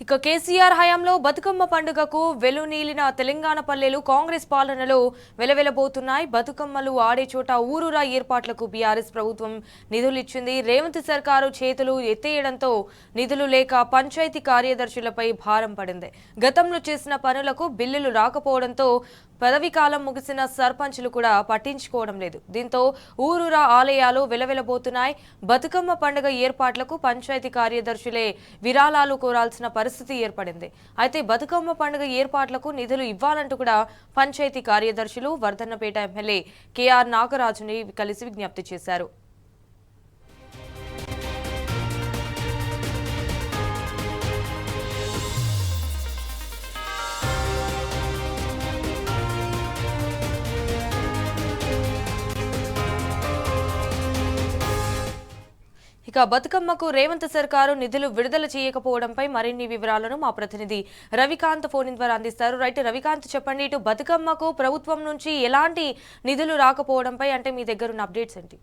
ఇక కేసీఆర్ హయాంలో బతుకమ్మ పండుగకు వెలునీలిన తెలంగాణ పల్లెలు కాంగ్రెస్ పాలనలో వెలవెలబోతున్నాయి. బతుకమ్మలు ఆడే చోట ఊరూరా ఏర్పాట్లకు బీఆర్ఎస్ ప్రభుత్వం నిధులు ఇచ్చింది. రేవంత్ సర్కారు చేతులు ఎత్తేయడంతో నిధులు లేక పంచాయతీ కార్యదర్శులపై భారం పడింది. గతంలో చేసిన పనులకు బిల్లులు రాకపోవడంతో పదవి కాలం ముగిసిన సర్పంచులు కూడా పట్టించుకోవడం లేదు. దీంతో ఊరూరా ఆలయాలు వెలవెలబోతున్నాయి. బతుకమ్మ పండుగ ఏర్పాట్లకు పంచాయతీ కార్యదర్శులే విరాళాలు కోరాల్సిన పరిస్థితి ఏర్పడింది. అయితే బతుకమ్మ పండుగ ఏర్పాట్లకు నిధులు ఇవ్వాలంటూ కూడా పంచాయతీ కార్యదర్శులు వర్ధన్నపేట ఎమ్మెల్యే కేఆర్ నాగరాజుని కలిసి విజ్ఞప్తి చేశారు. ఇక బతుకమ్మకు రేవంత్ సర్కారు నిధులు విడుదల చేయకపోవడంపై మరిన్ని వివరాలను మా ప్రతినిధి రవికాంత్ ఫోన్ ద్వారా అందిస్తారు. రైట్ రవికాంత్, చెప్పండి, ఇటు బతుకమ్మకు ప్రభుత్వం నుంచి ఎలాంటి నిధులు రాకపోవడంపై అంటే మీ దగ్గర ఉన్న అప్డేట్స్ ఏంటి?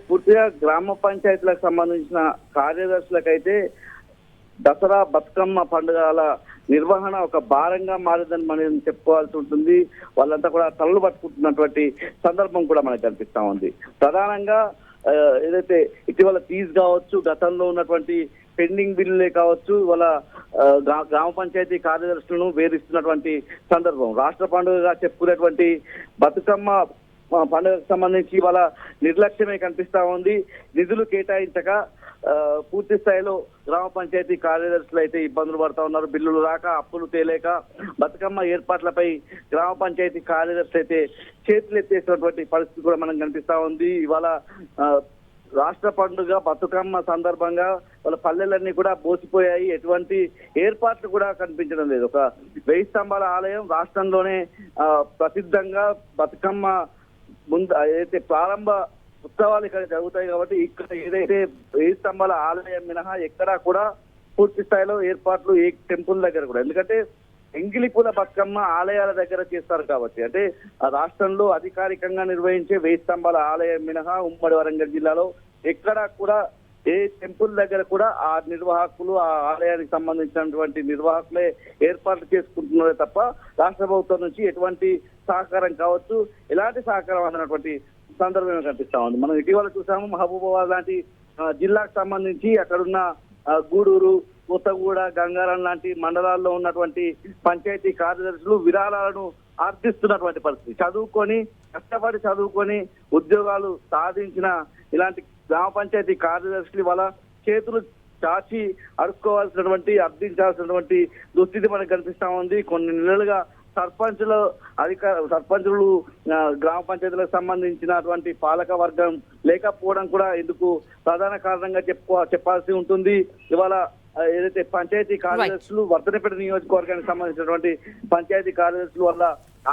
పూర్తిగా గ్రామ పంచాయతీలకు సంబంధించిన కార్యదర్శులకైతే దసరా బతుకమ్మ పండుగల నిర్వహణ ఒక భారంగా మారిందని మనం చెప్పుకోవాల్సి ఉంటుంది. వాళ్ళంతా కూడా తలలు పట్టుకుంటున్నటువంటి సందర్భం కూడా మనకు కనిపిస్తా ఉంది. ప్రధానంగా ఏదైతే ఇటీవల ఫీజు కావచ్చు, గతంలో ఉన్నటువంటి పెండింగ్ బిల్లులే కావచ్చు, వాళ్ళ గ్రామ పంచాయతీ కార్యదర్శులను వేధిస్తున్నటువంటి సందర్భం. రాష్ట్ర పండుగగా చెప్పుకునేటువంటి బతుకమ్మ పండుగకు సంబంధించి వాళ్ళ నిర్లక్ష్యమే కనిపిస్తా ఉంది. నిధులు కేటాయించక పూర్తి స్థాయిలో గ్రామ పంచాయతీ కార్యదర్శులు అయితే ఇబ్బందులు పడతా ఉన్నారు. బిల్లులు రాక, అప్పులు తేలేక బతుకమ్మ ఏర్పాట్లపై గ్రామ పంచాయతీ కార్యదర్శులు అయితే చేతులు ఎత్తేసినటువంటి పరిస్థితి కూడా మనకు కనిపిస్తా ఉంది. ఇవాళ రాష్ట్ర పండుగ బతుకమ్మ సందర్భంగా వాళ్ళ పల్లెలన్నీ కూడా బోసిపోయాయి. ఎటువంటి ఏర్పాట్లు కూడా కనిపించడం లేదు. ఒక 1000 స్తంభాల ఆలయం రాష్ట్రంలోనే ప్రసిద్ధంగా బతుకమ్మ ముందు ఏదైతే ప్రారంభ ఉత్సవాలు ఇక్కడ జరుగుతాయి కాబట్టి ఇక్కడ ఏదైతే 1000 స్తంభాల ఆలయం మినహా ఎక్కడా కూడా పూర్తి స్థాయిలో ఏర్పాట్లు ఏ టెంపుల్ దగ్గర కూడా, ఎందుకంటే ఎంగిలిపూల బతుకమ్మ ఆలయాల దగ్గర చేస్తారు కాబట్టి, అంటే ఆ రాష్ట్రంలో అధికారికంగా నిర్వహించే 1000 స్తంభాల ఆలయం మినహా ఉమ్మడి వరంగల్ జిల్లాలో ఎక్కడా కూడా ఏ టెంపుల్ దగ్గర కూడా ఆ నిర్వాహకులు, ఆ ఆలయానికి సంబంధించినటువంటి నిర్వాహకులే ఏర్పాట్లు చేసుకుంటున్నారే తప్ప రాష్ట్ర ప్రభుత్వం నుంచి ఎటువంటి సహకారం కావచ్చు, ఎలాంటి సహకారం అందనటువంటి సందర్భమే కనిపిస్తా ఉంది. మనం ఇటీవల చూసాము మహబూబాబాద్ లాంటి జిల్లాకు సంబంధించి అక్కడున్న గూడూరు, కొత్తగూడ, గంగారం లాంటి మండలాల్లో ఉన్నటువంటి పంచాయతీ కార్యదర్శులు విరాళాలను ఆర్థిస్తున్నటువంటి పరిస్థితి. కష్టపడి చదువుకొని ఉద్యోగాలు సాధించిన ఇలాంటి గ్రామ పంచాయతీ కార్యదర్శులు వాళ్ళ చేతులు చాచి అడుక్కోవాల్సినటువంటి, అర్థించాల్సినటువంటి దుస్థితి మనకు కనిపిస్తా ఉంది. కొన్ని నెలలుగా సర్పంచులు గ్రామ పంచాయతీలకు సంబంధించినటువంటి పాలక వర్గం లేకపోవడం కూడా ఇందుకు ప్రధాన కారణంగా చెప్పాల్సి ఉంటుంది. ఇవాళ ఏదైతే పంచాయతీ కార్యదర్శులు వర్ధనపేట నియోజకవర్గానికి సంబంధించినటువంటి పంచాయతీ కార్యదర్శులు వల్ల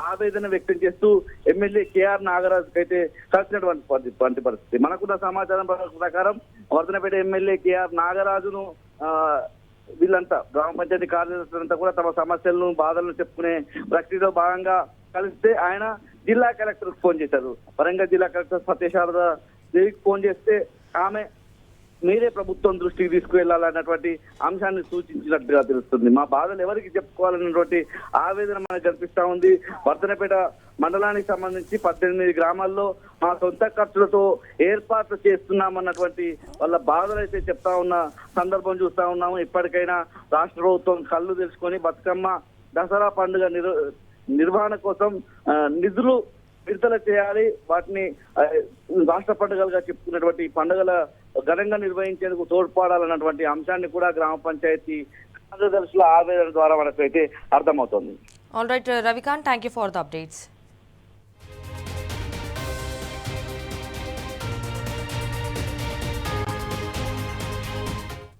ఆవేదన వ్యక్తం చేస్తూ ఎమ్మెల్యే కేఆర్ నాగరాజుకి అయితే కలిసినటువంటి పరిస్థితి. మనకున్న సమాచారం ప్రకారం వర్ధనపేట ఎమ్మెల్యే కేఆర్ నాగరాజును వీళ్ళంతా గ్రామ పంచాయతీ కార్యదర్శులంతా కూడా తమ సమస్యలను, బాధలను చెప్పుకునే ప్రక్రియలో భాగంగా కలిస్తే ఆయన జిల్లా కలెక్టర్ ఫోన్ చేశారు. వరంగల్ జిల్లా కలెక్టర్ సత్యశారద దేవికి ఫోన్ చేస్తే ఆమె మీరే ప్రభుత్వం దృష్టికి తీసుకువెళ్లాలన్నటువంటి అంశాన్ని సూచించినట్టుగా తెలుస్తుంది. మా బాధలు ఎవరికి చెప్పుకోవాలన్నటువంటి ఆవేదన మనకు కనిపిస్తా ఉంది. వర్ధనపేట మండలానికి సంబంధించి 18 గ్రామాల్లో మా సొంత ఖర్చులతో ఏర్పాట్లు చేస్తున్నామన్నటువంటి వాళ్ళ బాధలు అయితే చెప్తా ఉన్న సందర్భం చూస్తా ఉన్నాము. ఇప్పటికైనా రాష్ట్ర ప్రభుత్వం కళ్ళు తెలుసుకొని బతుకమ్మ దసరా పండుగ నిర్వహణ కోసం నిధులు విడుదల చేయాలి. వాటిని రాష్ట్ర పండుగలుగా చెప్పుకున్నటువంటి పండుగల ఘనంగా నిర్వహించేందుకు తోడ్పడాలన్నటువంటి అంశాన్ని కూడా గ్రామ పంచాయతీ కార్యదర్శుల ఆవేదన ద్వారా మనకు అయితే అర్థమవుతోంది. All right Ravikanth, thank you for the updates.